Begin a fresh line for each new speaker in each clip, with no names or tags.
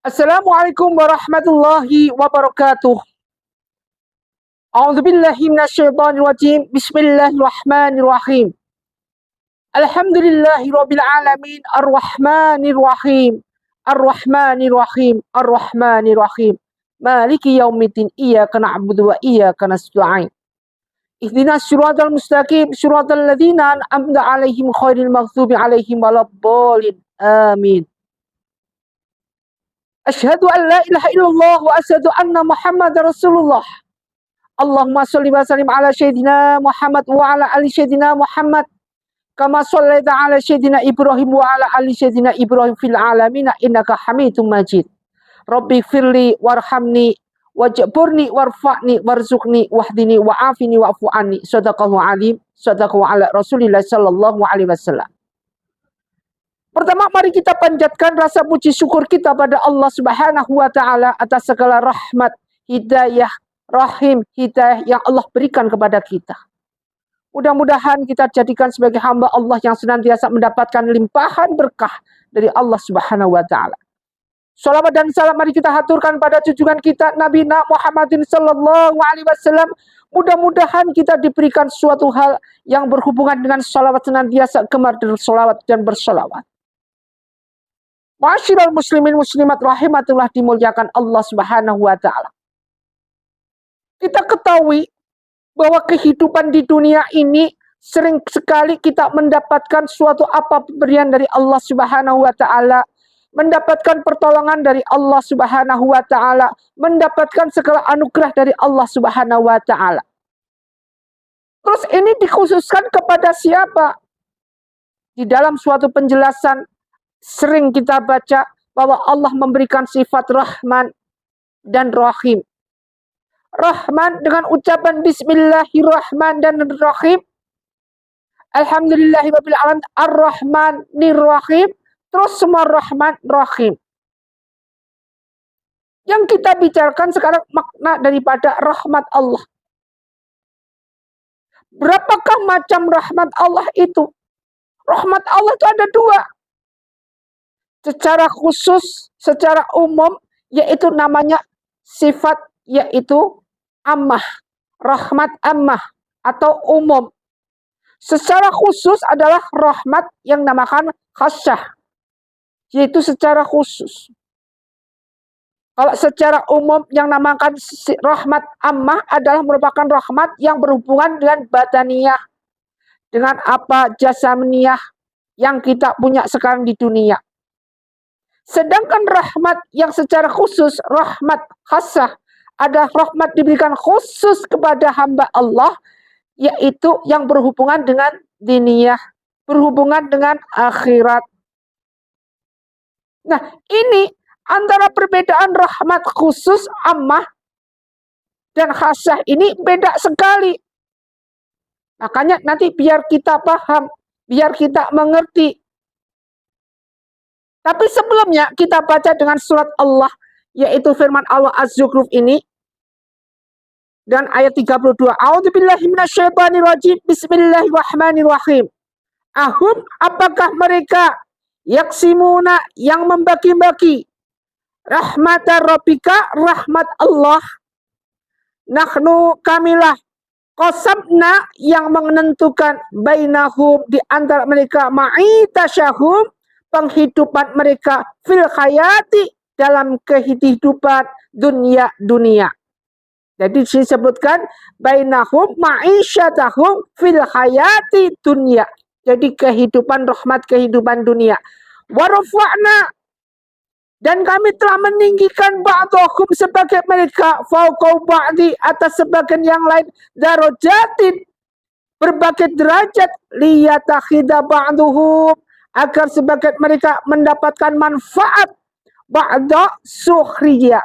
Assalamualaikum warahmatullahi wabarakatuh. A'udzu billahi minasyaitonir rajim. Bismillahirrahmanirrahim. Alhamdulillahi rabbil alamin arrahmanir rahim. Arrahmanir rahim. Arrahmanir rahim. Maliki yaumiddin iyyaka na'budu wa iyyaka nasta'in. Ihdinas siratal mustaqim siratal ladzina an'amta 'alaihim ghairil maghdubi 'alaihim waladdallin. Amin. Asyhadu an la ilaha illallah wa asyhadu anna Muhammadar Rasulullah. Allahumma sholli wa sallim ala sayyidina Muhammad wa ala ali sayyidina Muhammad kama shallaita ala sayyidina Ibrahim wa ala ali sayyidina Ibrahim fil alamin innaka Hamidum Majid. Rabbi firli warhamni wajburni warfa'ni warzuqni wahdini wa'afini wa'fu anni. Shadaqallahu alim, shadaqallahu ala Rasulillah sallallahu alaihi wasallam. Pertama, mari kita panjatkan rasa puji syukur kita pada Allah Subhanahu wa taala atas segala rahmat, hidayah, rahim, hidayah yang Allah berikan kepada kita. Mudah-mudahan kita jadikan sebagai hamba Allah yang senantiasa mendapatkan limpahan berkah dari Allah Subhanahu wa taala. Salawat dan salam mari kita haturkan pada junjungan kita Nabi Muhammadin sallallahu alaihi wasallam. Mudah-mudahan kita diberikan suatu hal yang berhubungan dengan salawat, senantiasa gemar bersalawat dan bersalawat. Ma'asyiral muslimin muslimat rahimatullah, dimuliakan Allah Subhanahu wa taala. Kita ketahui bahwa kehidupan di dunia ini sering sekali kita mendapatkan suatu apa pemberian dari Allah Subhanahu wa taala, mendapatkan pertolongan dari Allah Subhanahu wa taala, mendapatkan segala anugerah dari Allah Subhanahu wa taala. Terus ini dikhususkan kepada siapa? Di dalam suatu penjelasan sering kita baca bahwa Allah memberikan sifat Rahman dan Rahim. Rahman dengan ucapan Bismillahirrahmanirrahim. Alhamdulillahirabbil alamin Ar-Rahmanir-Rahim. Terus semua Rahman Rahim. Yang kita bicarakan sekarang makna daripada rahmat Allah. Berapakah macam rahmat Allah itu? Rahmat Allah itu ada dua. Secara khusus, secara umum, yaitu namanya sifat, yaitu ammah, rahmat ammah atau umum. Secara khusus adalah rahmat yang namakan khasyah, yaitu secara khusus. Kalau secara umum yang namakan rahmat ammah adalah merupakan rahmat yang berhubungan dengan badaniyah, dengan apa jasamiyah yang kita punya sekarang di dunia. Sedangkan rahmat yang secara khusus, rahmat khasah, adalah rahmat diberikan khusus kepada hamba Allah, yaitu yang berhubungan dengan diniyah, berhubungan dengan akhirat. Nah, ini antara perbedaan rahmat khusus, ammah, dan khasah ini beda sekali. Makanya nanti biar kita paham, biar kita mengerti. Tapi sebelumnya kita baca dengan surat Allah, yaitu firman Allah Az-Zukhruf ini. Dan ayat 32. A'udzubillahi minasyaitonirrajim. Bismillahirrahmanirrahim. Ahum, apakah mereka yaksimuna yang membagi-bagi rahmatar rabbika, rahmat Allah. Nahnu kamilah qasamna yang menentukan bainahum di antara mereka ma'itasyahum penghidupan mereka fil hayati dalam kehidupan dunia. Jadi disebutkan bainahum ma'isyatahum fil hayati dunia. Jadi kehidupan rahmat, kehidupan dunia. Warafa'na, dan kami telah meninggikan ba'dahum sebagai mereka fauqa ba'di atas sebagian yang lain darajatin berbagai derajat liyatakhidha ba'duhum agar sebagian mereka mendapatkan manfaat ba'da sukhriyah,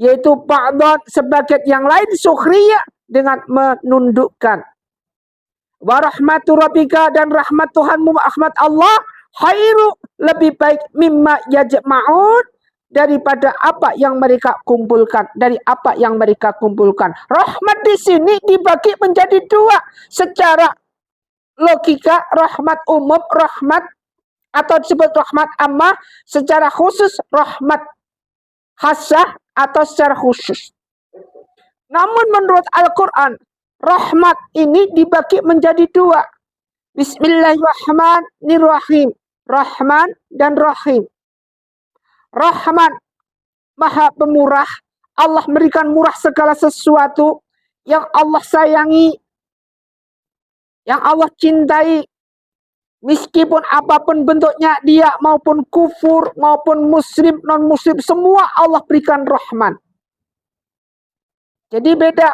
yaitu ba'da sebagian yang lain sukhriyah dengan menundukkan. Wa rahmatu rabbika, dan rahmat Tuhanmu, rahmat Allah, khairu, lebih baik, mimma yajma'un, daripada apa yang mereka kumpulkan, dari apa yang mereka kumpulkan. Rahmat di sini dibagi menjadi dua, secara logika rahmat umum, rahmat atau disebut rahmat ammah, secara khusus rahmat khassah atau secara khusus. Namun menurut Al-Quran, rahmat ini dibagi menjadi dua. Bismillahirrahmanirrahim. Rahman dan Rahim. Rahman, Maha Pemurah. Allah memberikan murah segala sesuatu yang Allah sayangi, yang Allah cintai. Meskipun apapun bentuknya dia, maupun kufur, maupun muslim, non-muslim, semua Allah berikan rahman. Jadi beda.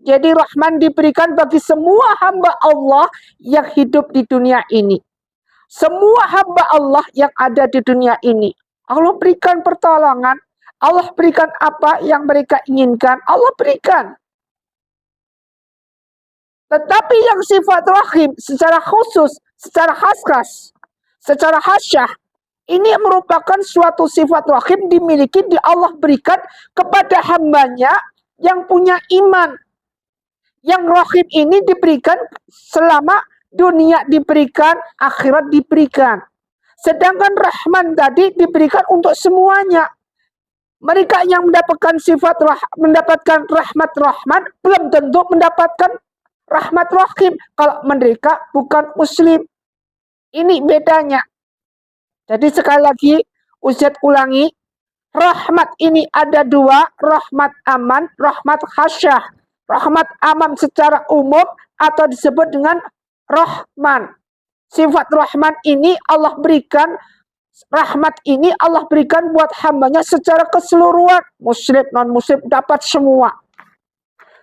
Jadi rahman diberikan bagi semua hamba Allah yang hidup di dunia ini. Semua hamba Allah yang ada di dunia ini. Allah berikan pertolongan. Allah berikan apa yang mereka inginkan. Allah berikan. Tetapi yang sifat rahim secara khusus, secara khas, secara khasyah, ini merupakan suatu sifat rahim dimiliki, di Allah berikan kepada hambanya yang punya iman. Yang rahim ini diberikan selama dunia diberikan, akhirat diberikan. Sedangkan rahman tadi diberikan untuk semuanya. Mereka yang mendapatkan mendapatkan rahmat rahman belum tentu mendapatkan rahmat rahim kalau mereka bukan muslim. Ini bedanya. Jadi sekali lagi Ustaz ulangi, rahmat ini ada dua, rahmat aman, rahmat khasyah. Rahmat aman secara umum atau disebut dengan rahman. Sifat rahman ini Allah berikan, rahmat ini Allah berikan buat hambanya secara keseluruhan. Muslim, non-muslim dapat semua.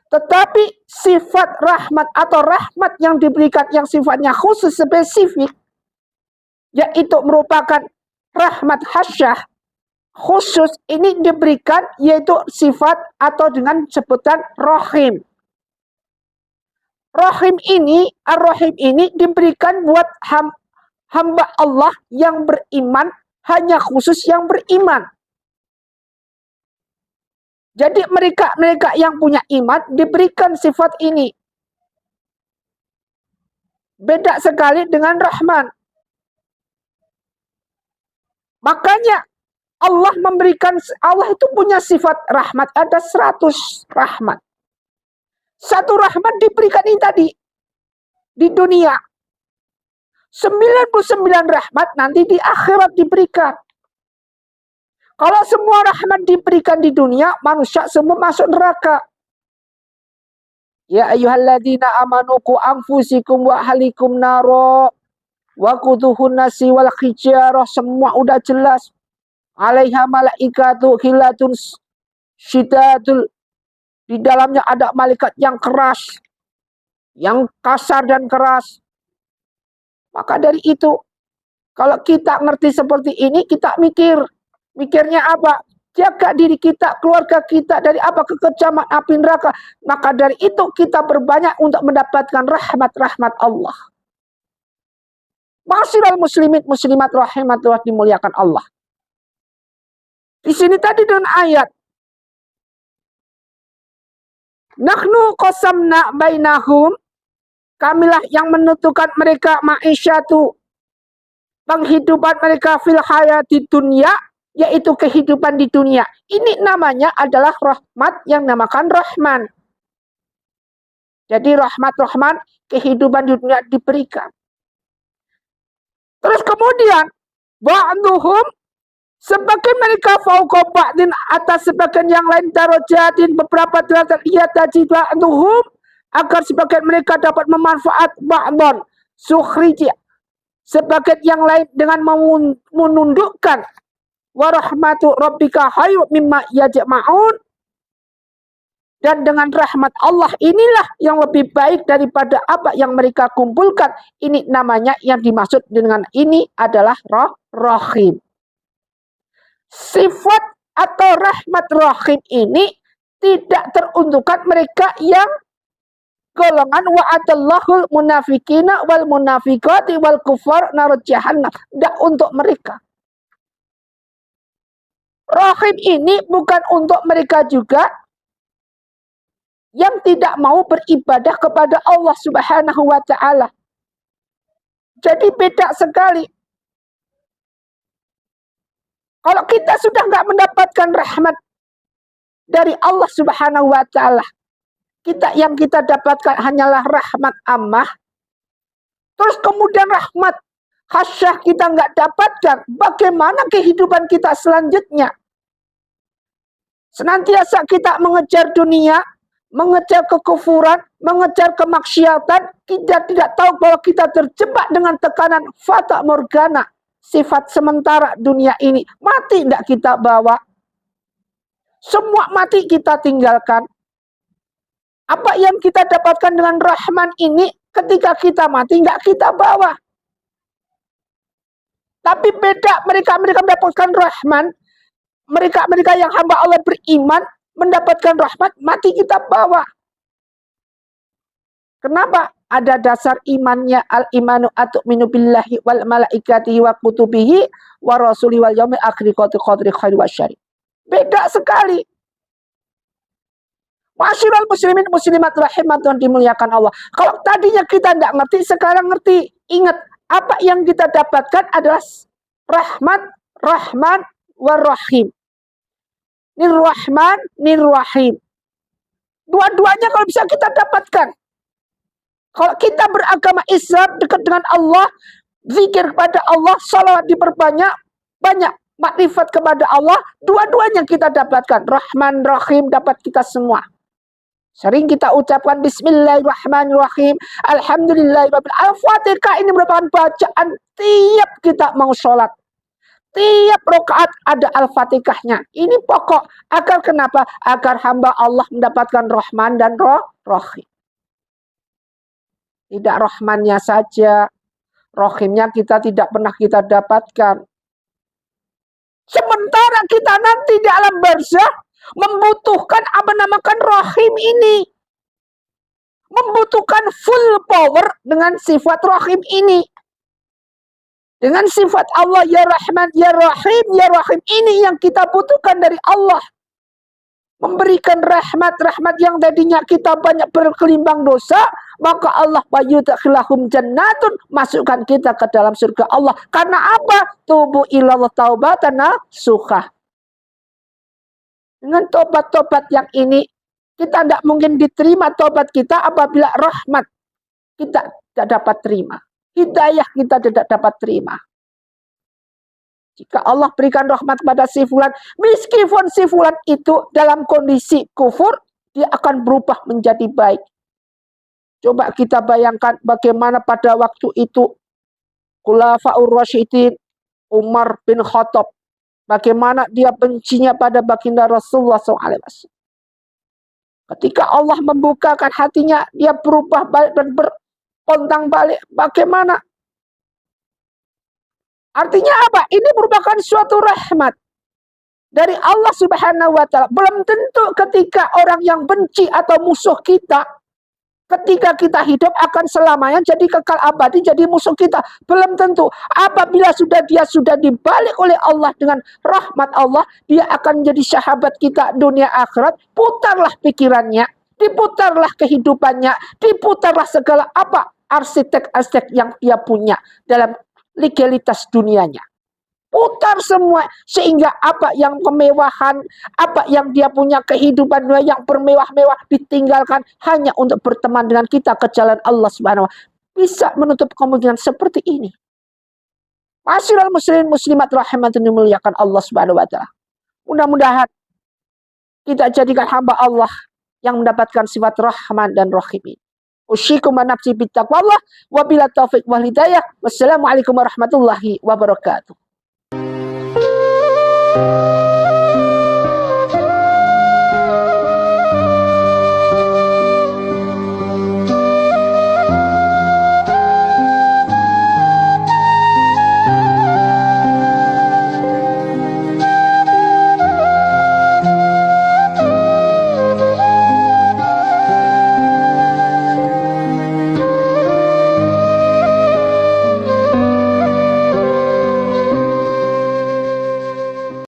Tetapi sifat rahmat atau rahmat yang diberikan yang sifatnya khusus spesifik, yaitu merupakan rahmat khasyah khusus, ini diberikan yaitu sifat atau dengan sebutan rahim. Rahim ini, ar-rahim ini diberikan buat hamba Allah yang beriman, hanya khusus yang beriman. Jadi mereka yang punya iman diberikan sifat ini. Beda sekali dengan rahman. Makanya Allah itu punya sifat rahmat, ada 100 rahmat. Satu rahmat diberikan ini tadi di dunia. 99 rahmat nanti di akhirat diberikan. Kalau semua rahmat diberikan di dunia, manusia semua masuk neraka. Ya ayyuhalladzina amanu qu anfusikum wa ahlikum naro wa quduhun nasi wal hijarah, semua udah jelas. Alaiha malaikatu khilatun syidadul, di dalamnya ada malaikat yang keras, yang kasar dan keras. Maka dari itu, kalau kita ngerti seperti ini, kita mikirnya apa? Jaga diri kita, keluarga kita dari apa? Kekejaman api neraka. Maka dari itu kita berbanyak untuk mendapatkan rahmat-rahmat Allah. Ma'asyiral muslimin muslimat rahimatullah, dimuliakan Allah. Di sini tadi dengan ayat, nahnu qasamna bainahum, kamilah yang menentukan mereka ma'isyatu, penghidupan mereka fil hayati dunia, yaitu kehidupan di dunia. Ini namanya adalah rahmat yang namakan rahman. Jadi rahmat-rahman, kehidupan di dunia diberikan. Terus kemudian, ba'duhum, sebagian mereka fauqa ba'din, atas sebagian yang lain, darajatin, beberapa derajat, ia taji ba'duhum, agar sebagian mereka dapat memanfaat ba'don, sukhrija, sebagian yang lain dengan menundukkan wa rahmatu rabbika khairum mimma yajma'un, dan dengan rahmat Allah inilah yang lebih baik daripada apa yang mereka kumpulkan. Ini namanya yang dimaksud dengan ini adalah rahim. Sifat atau rahmat rahim ini tidak teruntukkan mereka yang golongan wa'adallahul munafikina wal munafikati wal kufar nar jahannam. Tidak untuk mereka. Rahim ini bukan untuk mereka juga yang tidak mau beribadah kepada Allah Subhanahu wa ta'ala. Jadi beda sekali. Kalau kita sudah nggak mendapatkan rahmat dari Allah Subhanahu wa Ta'ala, yang kita dapatkan hanyalah rahmat ammah, terus kemudian rahmat khasyah kita nggak dapatkan, bagaimana kehidupan kita selanjutnya? Senantiasa kita mengejar dunia, mengejar kekufuran, mengejar kemaksiatan, kita tidak tahu bahwa kita terjebak dengan tekanan fata morgana, sifat sementara dunia ini. Mati tidak kita bawa. Semua mati kita tinggalkan. Apa yang kita dapatkan dengan Rahman ini, ketika kita mati nggak kita bawa. Tapi beda, mereka mendapatkan Rahman, mereka yang hamba Allah beriman, mendapatkan rahmat, mati kita bawa. Kenapa? Ada dasar imannya, al-imanu atu'minu billahi wal malaikatihi wa kutubihi wa rasuli wal yaumil akhir qadri khairi wa syarri. Beda sekali. Masyarul muslimin muslimat rahimatun dimuliakan Allah. Kalau tadinya kita tidak ngerti, sekarang ngerti. Ingat, apa yang kita dapatkan adalah rahmat, rahman, warrahim. Nirrahman, nirrahim. Dua-duanya kalau bisa kita dapatkan. Kalau kita beragama Islam, dekat dengan Allah, zikir kepada Allah, salawat diperbanyak, banyak makrifat kepada Allah, dua-duanya kita dapatkan. Rahman, Rahim dapat kita semua. Sering kita ucapkan Bismillahirrahmanirrahim, Alhamdulillahirabbil alamin. Al-Fatihah ini merupakan bacaan tiap kita mau sholat. Tiap rakaat ada Al-Fatihahnya. Ini pokok. Agar kenapa? Agar hamba Allah mendapatkan Rahman dan Rahim. Tidak Rahmannya saja, Rahimnya kita tidak pernah kita dapatkan. Sementara kita nanti di alam barzakh membutuhkan apa namakan Rahim ini. Membutuhkan full power dengan sifat Rahim ini. Dengan sifat Allah, ya Rahman, ya Rahim, ya Rahim. Ini yang kita butuhkan dari Allah. Memberikan rahmat-rahmat yang tadinya kita banyak berkelimbang dosa, maka Allah wayudkhilahum jannatun, masukkan kita ke dalam surga Allah. Karena apa? Tubu ilallah taubatan nasuha. Dengan tobat-tobat yang ini, kita tidak mungkin diterima tobat kita apabila rahmat kita tidak dapat terima. Hidayah kita tidak dapat terima. Jika Allah berikan rahmat pada si fulan, meskipun si fulan itu dalam kondisi kufur, dia akan berubah menjadi baik. Coba kita bayangkan bagaimana pada waktu itu Khulafaur Rasyidin, Umar bin Khattab, bagaimana dia bencinya pada baginda Rasulullah SAW. Ketika Allah membukakan hatinya, dia berubah balik dan berpontang balik. Bagaimana? Artinya apa? Ini merupakan suatu rahmat dari Allah Subhanahu wa Ta'ala. Belum tentu ketika orang yang benci atau musuh kita, ketika kita hidup akan selamanya jadi kekal abadi, jadi musuh kita. Belum tentu. Apabila dia sudah dibalik oleh Allah dengan rahmat Allah, dia akan menjadi sahabat kita dunia akhirat. Putarlah pikirannya, diputarlah kehidupannya, diputarlah segala apa arsitek-arsitek yang dia punya dalam legalitas dunianya. Putar semua sehingga apa yang kemewahan, apa yang dia punya kehidupan dunia yang bermewah-mewah ditinggalkan hanya untuk berteman dengan kita ke jalan Allah Subhanahu wa Ta'ala. Bisa menutup kemungkinan seperti ini. Masyarul muslimin muslimat rahimatun dimuliakan Allah Subhanahu wa Ta'ala. Mudah-mudahan kita jadikan hamba Allah yang mendapatkan sifat Rahman dan Rahim. Usyikum wa nafsi bittaqwallah wa bila taufiq wal hidayah. Wassalamualaikum warahmatullahi wabarakatuh.